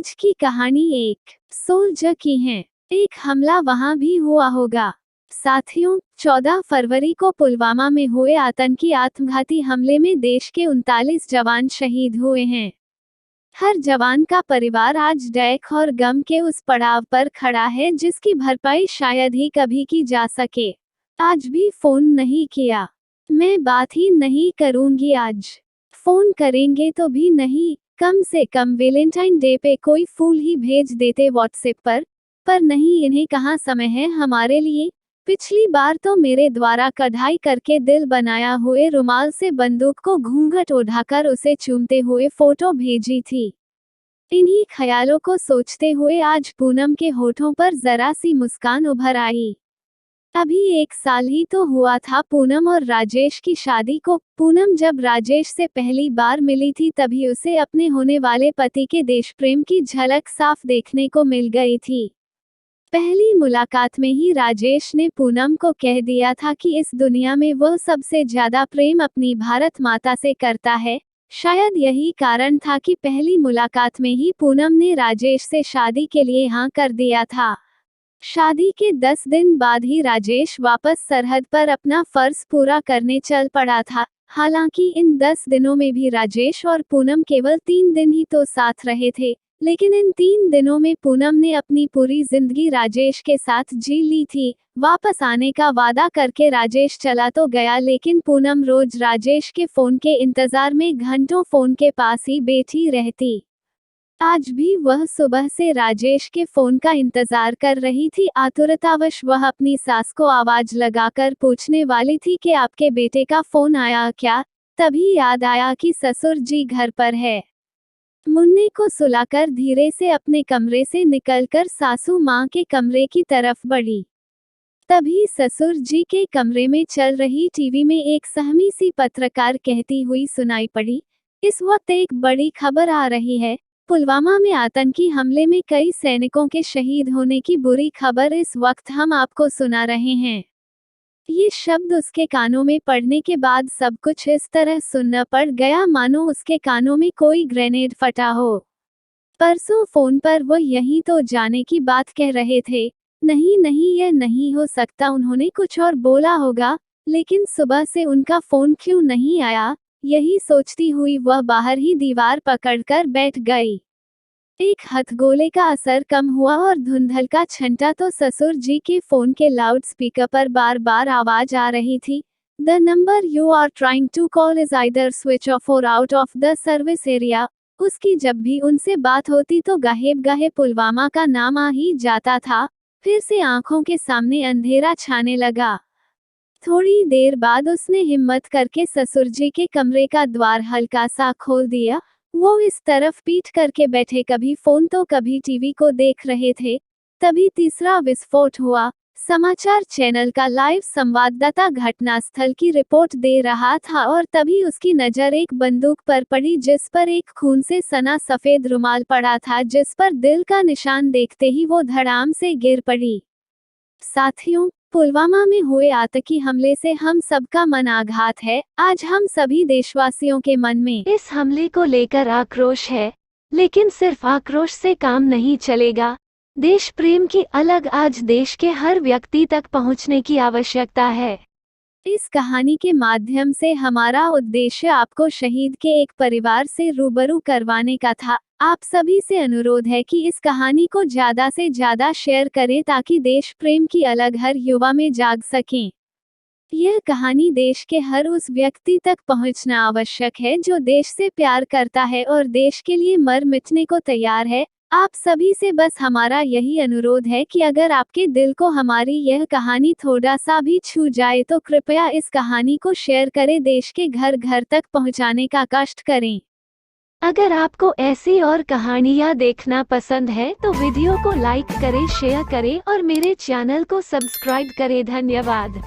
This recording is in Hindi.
आज की कहानी एक सोल्जर की है। एक हमला वहां भी हुआ होगा। साथियों, 14 फरवरी को पुलवामा में हुए आतंकी आत्मघाती हमले में देश के 39 जवान शहीद हुए हैं। हर जवान का परिवार आज डैक और गम के उस पड़ाव पर खड़ा है जिसकी भरपाई शायद ही कभी की जा सके। आज भी फोन नहीं किया। मैं बात ही नहीं करूंगी आज। फोन करेंगे तो भी नहीं, कम से कम वैलेंटाइन डे पे कोई फूल ही भेज देते व्हाट्सएप पर नहीं, इन्हें कहाँ समय है हमारे लिए। पिछली बार तो मेरे द्वारा कढ़ाई करके दिल बनाया हुए रुमाल से बंदूक को घूंघट उठाकर उसे चूमते हुए फोटो भेजी थी। इन्हीं ख्यालों को सोचते हुए आज पूनम के होठों पर जरा सी मुस्कान उभर आई। अभी 1 साल ही तो हुआ था पूनम और राजेश की शादी को। पूनम जब राजेश से पहली बार मिली थी तभी उसे अपने होने वाले पति के देश प्रेम की झलक साफ देखने को मिल गई थी। पहली मुलाकात में ही राजेश ने पूनम को कह दिया था कि इस दुनिया में वह सबसे ज्यादा प्रेम अपनी भारत माता से करता है। शायद यही कारण था कि पहली मुलाकात में ही पूनम ने राजेश से शादी के लिए हाँ कर दिया था। शादी के 10 दिन बाद ही राजेश वापस सरहद पर अपना फर्ज पूरा करने चल पड़ा था। हालांकि इन 10 दिनों में भी राजेश और पूनम केवल 3 दिन ही तो साथ रहे थे, लेकिन इन 3 दिनों में पूनम ने अपनी पूरी जिंदगी राजेश के साथ जी ली थी। वापस आने का वादा करके राजेश चला तो गया, लेकिन पूनम रोज राजेश के फोन के इंतजार में घंटों फोन के पास ही बैठी रहती। आज भी वह सुबह से राजेश के फोन का इंतजार कर रही थी। आतुरतावश वह अपनी सास को आवाज लगाकर पूछने वाली थी कि आपके बेटे का फोन आया क्या। तभी याद आया कि ससुर जी घर पर है। मुन्ने को सुलाकर धीरे से अपने कमरे से निकलकर सासू माँ के कमरे की तरफ बढ़ी। तभी ससुर जी के कमरे में चल रही टीवी में एक सहमी सी पत्रकार कहती हुई सुनाई पड़ी, इस वक्त एक बड़ी खबर आ रही है। पुलवामा में आतंकी हमले में कई सैनिकों के शहीद होने की बुरी खबर इस वक्त हम आपको सुना रहे हैं। ये शब्द उसके कानों में पड़ने के बाद सब कुछ इस तरह सुनना पड़ गया मानो उसके कानों में कोई ग्रेनेड फटा हो। परसों फोन पर वो यही तो जाने की बात कह रहे थे। नहीं नहीं, यह नहीं हो सकता, उन्होंने कुछ और बोला होगा। लेकिन सुबह से उनका फोन क्यों नहीं आया, यही सोचती हुई वह बाहर ही दीवार पकड़कर बैठ गई। एक हथगोले का असर कम हुआ और धुंधल का छंटा तो ससुर जी के फोन के लाउड स्पीकर पर बार बार आवाज आ रही थी, the number you are trying to call is either switch off और out of the service area. उसकी जब भी उनसे बात होती तो गाहे पुलवामा का नाम आ ही जाता था। फिर से आंखों के सामने अंधेरा छाने लगा। थोड़ी देर बाद उसने हिम्मत करके ससुर जी के कमरे का द्वार हल्का सा खोल दिया। वो इस तरफ पीठ करके बैठे कभी फोन तो कभी टीवी को देख रहे थे। तभी तीसरा विस्फोट हुआ। समाचार चैनल का लाइव संवाददाता घटनास्थल की रिपोर्ट दे रहा था और तभी उसकी नजर एक बंदूक पर पड़ी जिस पर एक खून से सना सफेद रुमाल पड़ा था, जिस पर दिल का निशान देखते ही वो धड़ाम से गिर पड़ी। साथियों, पुलवामा में हुए आतंकी हमले से हम सबका मन आघात है। आज हम सभी देशवासियों के मन में इस हमले को लेकर आक्रोश है, लेकिन सिर्फ आक्रोश से काम नहीं चलेगा। देश प्रेम की अलग आज देश के हर व्यक्ति तक पहुंचने की आवश्यकता है। इस कहानी के माध्यम से हमारा उद्देश्य आपको शहीद के एक परिवार से रूबरू करवाने का था। आप सभी से अनुरोध है कि इस कहानी को ज्यादा से ज्यादा शेयर करें ताकि देश प्रेम की अलग हर युवा में जाग सकें। यह कहानी देश के हर उस व्यक्ति तक पहुंचना आवश्यक है जो देश से प्यार करता है और देश के लिए मर मिटने को तैयार है। आप सभी से बस हमारा यही अनुरोध है कि अगर आपके दिल को हमारी यह कहानी थोड़ा सा भी छू जाए तो कृपया इस कहानी को शेयर करें, देश के घर घर तक पहुंचाने का कष्ट करें। अगर आपको ऐसी और कहानियाँ देखना पसंद है तो वीडियो को लाइक करें, शेयर करें और मेरे चैनल को सब्सक्राइब करें। धन्यवाद।